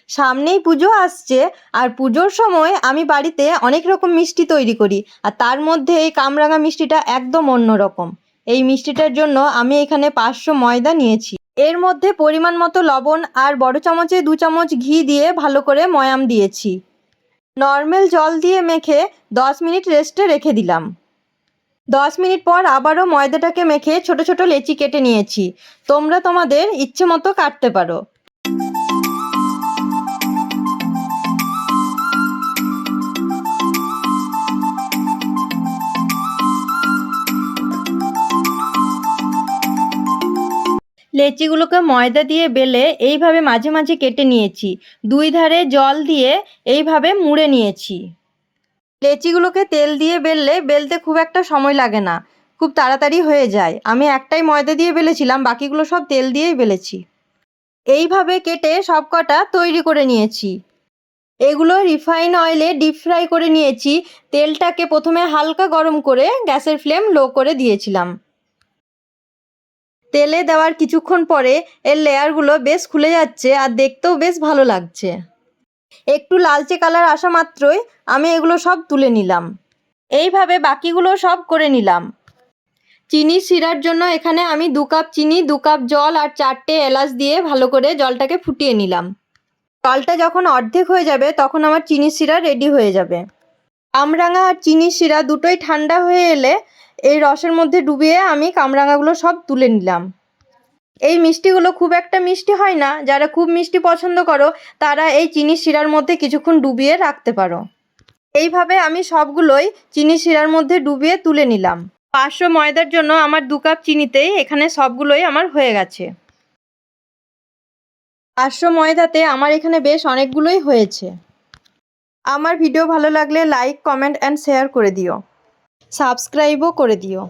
সামনেই পুজো আসছে, আর পুজোর সময় আমি বাড়িতে অনেক রকম মিষ্টি তৈরি করি, আর তার মধ্যে এই কামরাঙা মিষ্টিটা একদম অন্যরকম। এই মিষ্টিটার জন্য আমি এখানে 500 ময়দা নিয়েছি। এর মধ্যে পরিমাণ মতো লবণ আর বড় চামচে 2 চামচ ঘি দিয়ে ভালো করে ময়াম দিয়েছি। নর্মাল জল দিয়ে মেখে 10 মিনিট রেস্টে রেখে দিলাম। 10 মিনিট পর আবারও ময়দাটাকে মেখে ছোট ছোট লেচি কেটে নিয়েছি। তোমরা তোমাদের ইচ্ছে মতো কাটতে পারো। লেচিগুলোকে ময়দা দিয়ে বেলে এইভাবে মাঝে মাঝে কেটে নিয়েছি। 2 ধারে জল দিয়ে এইভাবে মুড়ে নিয়েছি। লেচিগুলোকে তেল দিয়ে বেলতে খুব একটা সময় লাগে না, খুব তাড়াতাড়ি হয়ে যায়। আমি একটাই ময়দা দিয়ে বেলেছিলাম, বাকিগুলো সব তেল দিয়েই বেলেছি। এইভাবে কেটে সব কটা তৈরি করে নিয়েছি। এগুলো রিফাইন অয়েলে ডিপ ফ্রাই করে নিয়েছি। তেলটাকে প্রথমে হালকা গরম করে গ্যাসের ফ্লেম লো করে দিয়েছিলাম। তেলে দেওয়ার কিছুক্ষণ পরে এর লেয়ারগুলো বেশ খুলে যাচ্ছে, আর দেখতেও বেশ ভালো লাগছে। একটু লালচে কালার আসা মাত্রই আমি এগুলো সব তুলে নিলাম। এইভাবে বাকিগুলো সব করে নিলাম। চিনি শিরার জন্য এখানে আমি 2 কাপ চিনি, 2 কাপ জল আর 4টে এলাচ দিয়ে ভালো করে জলটাকে ফুটিয়ে নিলাম। জলটা যখন অর্ধেক হয়ে যাবে তখন আমার চিনি শিরা রেডি হয়ে যাবে। কামরাঙা আর চিনি শিরা দুটোই ঠান্ডা হয়ে এলে এই রসের মধ্যে ডুবিয়ে আমি কামরাঙাগুলো সব তুলে নিলাম। এই মিষ্টিগুলো খুব একটা মিষ্টি হয় না, যারা খুব মিষ্টি পছন্দ করো তারা এই চিনি শিরার মধ্যে কিছুক্ষণ ডুবিয়ে রাখতে পারো। এইভাবে আমি সবগুলোই চিনি শিরার মধ্যে ডুবিয়ে তুলে নিলাম। 500 ময়দার জন্য আমার 2 কাপ চিনিতেই এখানে সবগুলোই আমার হয়ে গেছে। 500 ময়দাতে আমার এখানে বেশ অনেকগুলোই হয়েছে। আমার ভিডিও ভালো লাগলে লাইক, কমেন্ট অ্যান্ড শেয়ার করে দিও। সাবস্ক্রাইবও করে দিও।